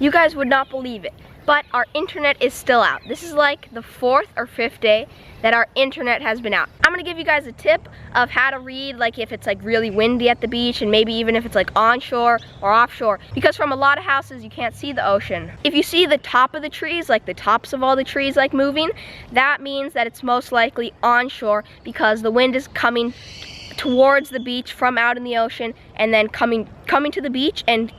You guys would not believe it, but our internet is still out. This is like the 4th or 5th day that our internet has been out. I'm gonna give you guys a tip of how to read, like if it's like really windy at the beach, and maybe even if it's like onshore or offshore, because from a lot of houses you can't see the ocean. If you see the top of the trees, like the tops of all the trees like moving, that means that it's most likely onshore, because the wind is coming towards the beach from out in the ocean, and then coming to the beach and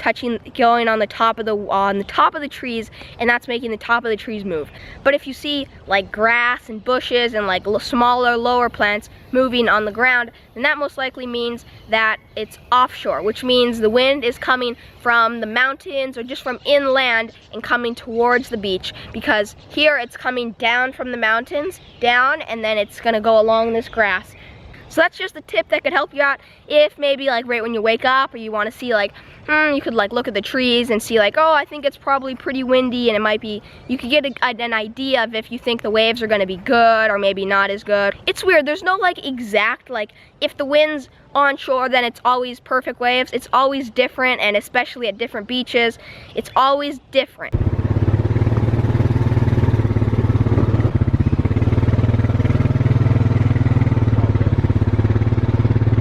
going on the top of the trees, and that's making the top of the trees move. But if you see like grass and bushes and like smaller lower plants moving on the ground, then that most likely means that it's offshore, which means the wind is coming from the mountains or just from inland and coming towards the beach, because here it's coming down from the mountains down, and then it's gonna go along this grass. So that's just a tip that could help you out if maybe like right when you wake up, or you want to see like, you could like look at the trees and see like, oh, I think it's probably pretty windy, and it might be, you could get an idea of if you think the waves are going to be good or maybe not as good. It's weird, there's no like exact, like if the wind's onshore then it's always perfect waves. It's always different, and especially at different beaches, it's always different.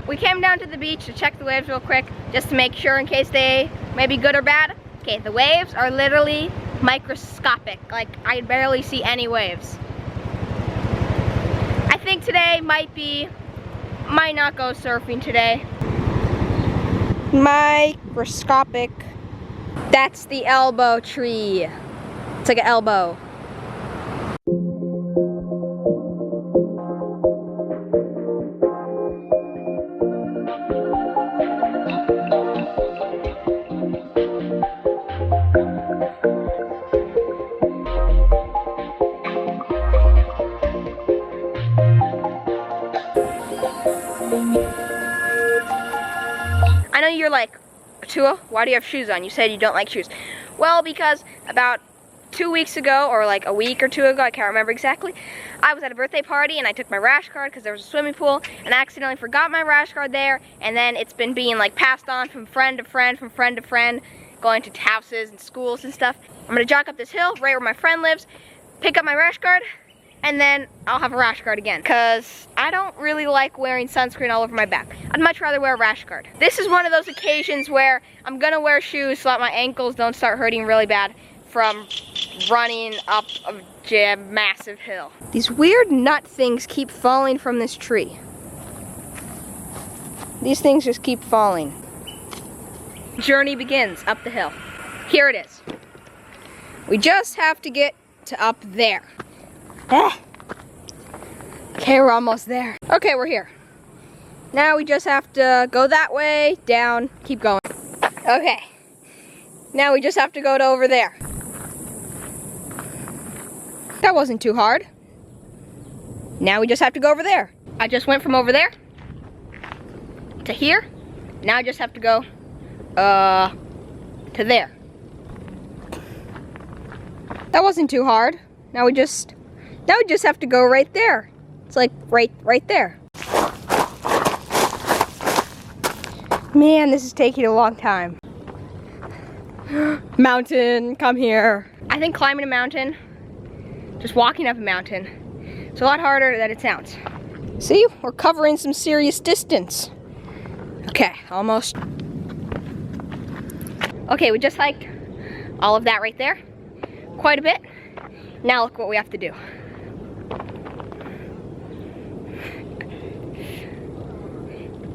We came down to the beach to check the waves real quick, just to make sure in case they may be good or bad. Okay, the waves are literally microscopic. Like, I barely see any waves. I think today might not go surfing today. Microscopic. That's the elbow tree. It's like an elbow. I know you're like, Tua, why do you have shoes on? You said you don't like shoes. Well, because about 2 weeks ago, or like a week or two ago, I can't remember exactly, I was at a birthday party and I took my rash guard because there was a swimming pool, and I accidentally forgot my rash guard there, and then it's been being like passed on from friend to friend, from friend to friend, going to houses and schools and stuff. I'm gonna jog up this hill right where my friend lives, pick up my rash guard, and then I'll have a rash guard again, because I don't really like wearing sunscreen all over my back. I'd much rather wear a rash guard. This is one of those occasions where I'm gonna wear shoes so that my ankles don't start hurting really bad from running up a massive hill. These weird nut things keep falling from this tree. These things just keep falling. Journey begins up the hill. Here it is. We just have to get to up there. Okay, we're almost there. Okay, we're here. Now we just have to go that way, down, keep going. Okay. Now we just have to go to over there. That wasn't too hard. Now we just have to go over there. I just went from over there to here. Now I just have to go to there. That wasn't too hard. Now we just have to go right there. It's like right there. Man, this is taking a long time. Mountain, come here. I think climbing a mountain, just walking up a mountain, it's a lot harder than it sounds. See, we're covering some serious distance. Okay, almost. Okay, we just hiked all of that right there, quite a bit. Now look what we have to do.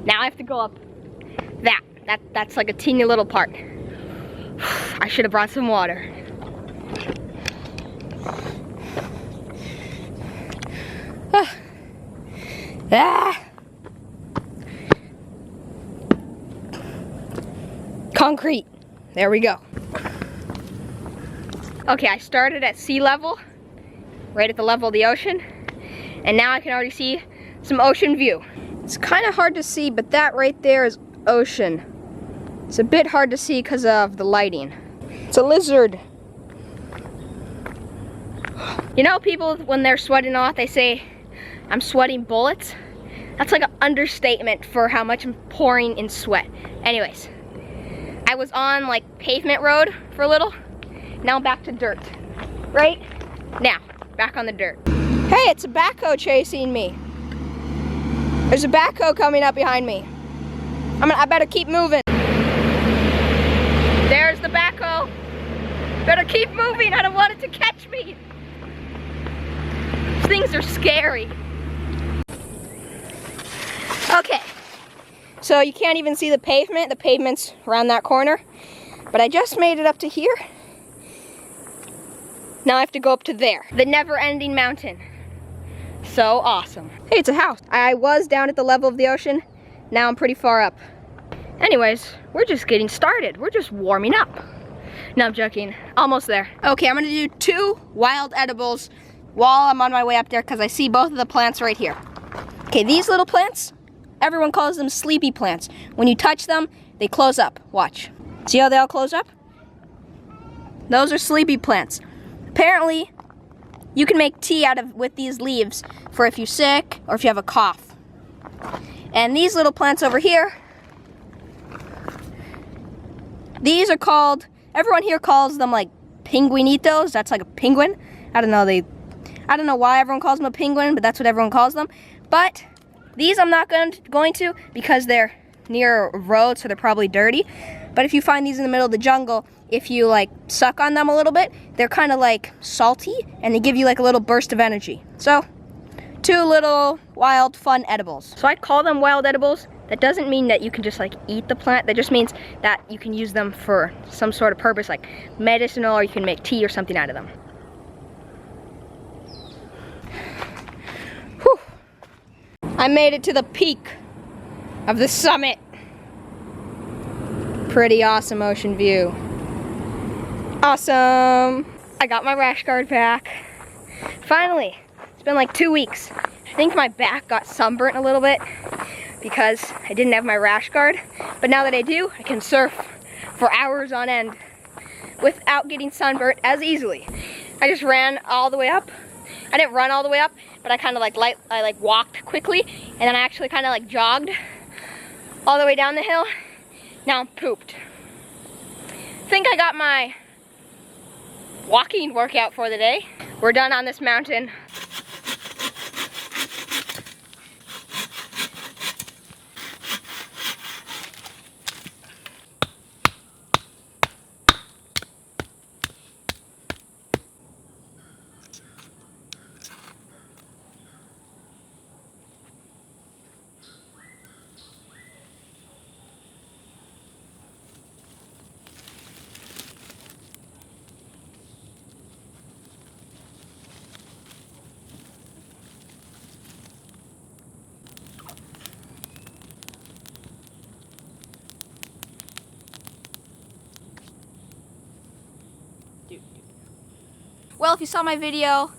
Now I have to go up that's like a teeny little part. I should have brought some water. Concrete. There we go. Okay, I started at sea level, right at the level of the ocean, and now I can already see some ocean view. It's kind of hard to see, but that right there is ocean. It's a bit hard to see because of the lighting. It's a lizard. You know, people, when they're sweating a lot, they say, I'm sweating bullets. That's like an understatement for how much I'm pouring in sweat. Anyways, I was on like pavement road for a little, Now back to dirt. Right? Now, back on the dirt. Hey, it's a backhoe chasing me. There's a backhoe coming up behind me. I better keep moving. There's the backhoe. Better keep moving, I don't want it to catch me. These things are scary. Okay, so you can't even see the pavement. The pavement's around that corner. But I just made it up to here. Now I have to go up to there. The never-ending mountain. So awesome. Hey, it's a house. I was down at the level of the ocean. Now I'm pretty far up. Anyways, we're just getting started. We're just warming up. No, I'm joking. Almost there. Okay, I'm gonna do 2 wild edibles while I'm on my way up there because I see both of the plants right here. Okay, these little plants, everyone calls them sleepy plants. When you touch them, they close up. Watch. See how they all close up? Those are sleepy plants. Apparently, you can make tea with these leaves for if you're sick or if you have a cough. And these little plants over here, these are called, everyone here calls them like penguinitos. That's like a penguin. I don't know why everyone calls them a penguin, but that's what everyone calls them. But these I'm not going to because they're near a road, so they're probably dirty. But if you find these in the middle of the jungle, if you like suck on them a little bit, they're kind of like salty and they give you like a little burst of energy. So 2 little wild fun edibles. So I call them wild edibles. That doesn't mean that you can just like eat the plant. That just means that you can use them for some sort of purpose like medicinal, or you can make tea or something out of them. Whew. I made it to the peak of the summit. Pretty awesome ocean view. Awesome. I got my rash guard back. Finally. It's been like 2 weeks. I think my back got sunburnt a little bit because I didn't have my rash guard. But now that I do, I can surf for hours on end without getting sunburnt as easily. I just ran all the way up. I didn't run all the way up, but I kind of like walked quickly, and then I actually kind of like jogged all the way down the hill. Now I'm pooped. I think I got my walking workout for the day. We're done on this mountain. Well, if you saw my video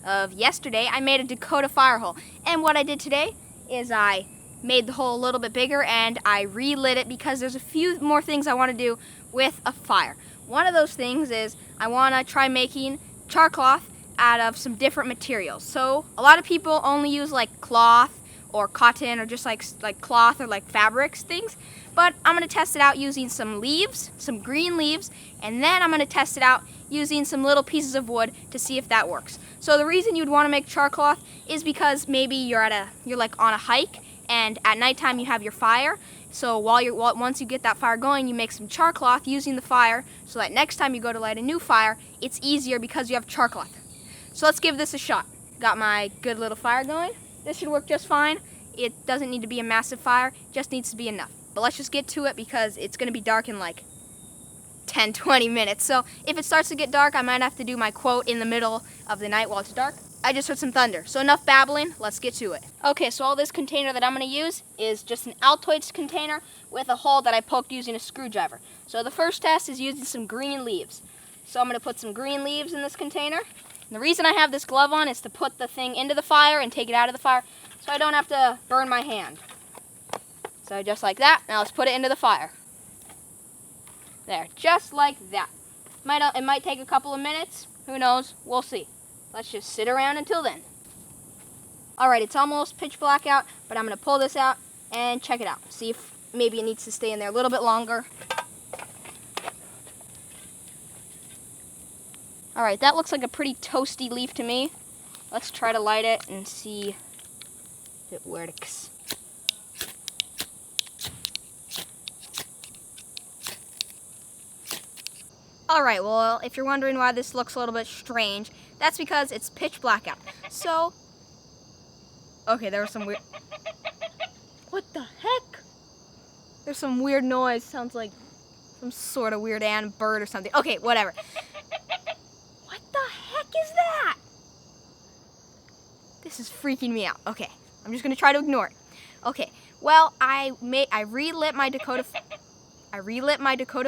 of yesterday, I made a Dakota fire hole. And what I did today is I made the hole a little bit bigger and I relit it because there's a few more things I want to do with a fire. One of those things is I want to try making char cloth out of some different materials. So a lot of people only use like cloth or cotton or just like cloth or like fabrics things. But I'm going to test it out using some leaves, some green leaves, and then I'm going to test it out using some little pieces of wood to see if that works. So the reason you'd want to make char cloth is because maybe you're like on a hike and at nighttime you have your fire. So once you get that fire going, you make some char cloth using the fire so that next time you go to light a new fire, it's easier because you have char cloth. So let's give this a shot. Got my good little fire going. This should work just fine. It doesn't need to be a massive fire, just needs to be enough. But let's just get to it because it's going to be dark in like 10-20 minutes. So if it starts to get dark, I might have to do my quote in the middle of the night while it's dark. I just heard some thunder. So enough babbling, let's get to it. Okay, so all this container that I'm going to use is just an Altoids container with a hole that I poked using a screwdriver. So the first test is using some green leaves. So I'm going to put some green leaves in this container. And the reason I have this glove on is to put the thing into the fire and take it out of the fire so I don't have to burn my hand. So just like that. Now let's put it into the fire. There, just like that. It might take a couple of minutes. Who knows? We'll see. Let's just sit around until then. Alright, it's almost pitch black out, but I'm going to pull this out and check it out. See if maybe it needs to stay in there a little bit longer. All right, that looks like a pretty toasty leaf to me. Let's try to light it and see if it works. All right, well, if you're wondering why this looks a little bit strange, that's because it's pitch black out. So, okay, there was some weird... What the heck? There's some weird noise. Sounds like some sort of weird bird or something. Okay, whatever. What the heck is that? This is freaking me out. Okay, I'm just gonna try to ignore it. Okay, well, I relit my Dakota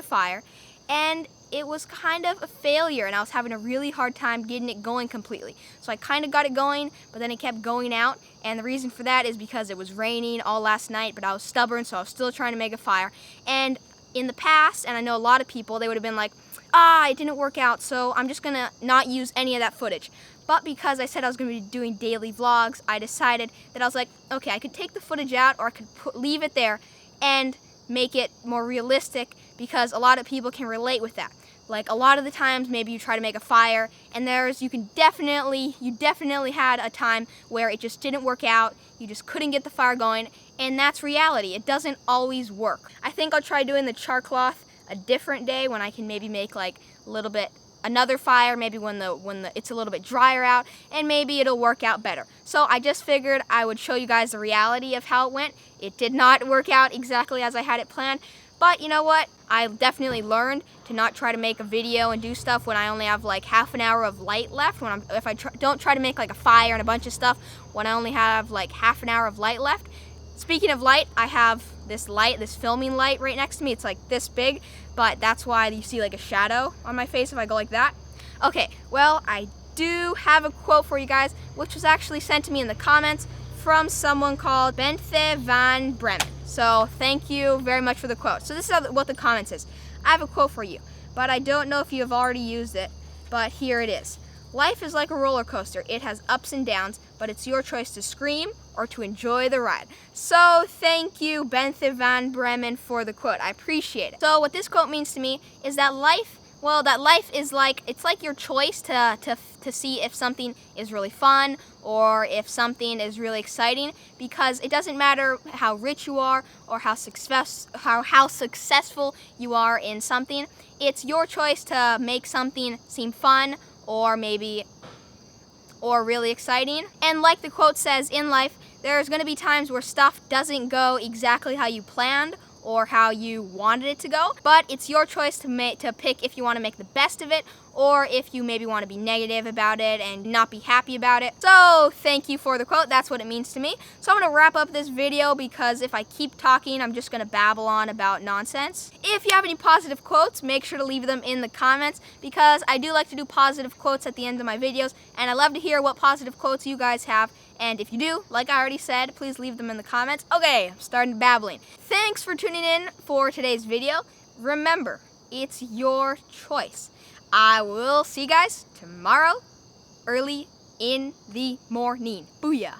fire, and it was kind of a failure, and I was having a really hard time getting it going completely. So I kind of got it going, but then it kept going out, and the reason for that is because it was raining all last night, but I was stubborn, so I was still trying to make a fire. And in the past, and I know a lot of people, they would have been like, it didn't work out, so I'm just gonna not use any of that footage. But because I said I was gonna be doing daily vlogs, I decided that I was like, okay, I could take the footage out, or I could leave it there and make it more realistic, because a lot of people can relate with that. Like, a lot of the times, maybe you try to make a fire, and you definitely had a time where it just didn't work out, you just couldn't get the fire going, and that's reality. It doesn't always work. I think I'll try doing the char cloth a different day when I can maybe make like a little bit another fire, maybe when it's a little bit drier out, and maybe it'll work out better. So I just figured I would show you guys the reality of how it went. It did not work out exactly as I had it planned, but you know what? I definitely learned to not try to make a video and do stuff when I only have like half an hour of light left. Don't try to make like a fire and a bunch of stuff when I only have like half an hour of light left. Speaking of light, I have this filming light right next to me. It's like this big, but that's why you see like a shadow on my face if I go like that. Okay, well, I do have a quote for you guys, which was actually sent to me in the comments from someone called Benthe van Bremen. So thank you very much for the quote. So this is what the comment says. I have a quote for you, but I don't know if you have already used it, but here it is. Life is like a roller coaster. It has ups and downs, but it's your choice to scream or to enjoy the ride. So thank you, Benthe van Bremen, for the quote. I appreciate it. So what this quote means to me is that life is like, it's like your choice to see if something is really fun or if something is really exciting, because it doesn't matter how rich you are or how successful you are in something. It's your choice to make something seem fun or really exciting. And like the quote says, in life, there's gonna be times where stuff doesn't go exactly how you planned or how you wanted it to go, but it's your choice to pick if you want to make the best of it or if you maybe want to be negative about it and not be happy about it. So thank you for the quote. That's what it means to me. So I'm gonna wrap up this video, because if I keep talking, I'm just gonna babble on about nonsense. If you have any positive quotes, make sure to leave them in the comments, because I do like to do positive quotes at the end of my videos, and I love to hear what positive quotes you guys have. And if you do, like I already said, please leave them in the comments. Okay, I'm starting babbling. Thanks for tuning in for today's video. Remember, it's your choice. I will see you guys tomorrow, early in the morning. Booyah.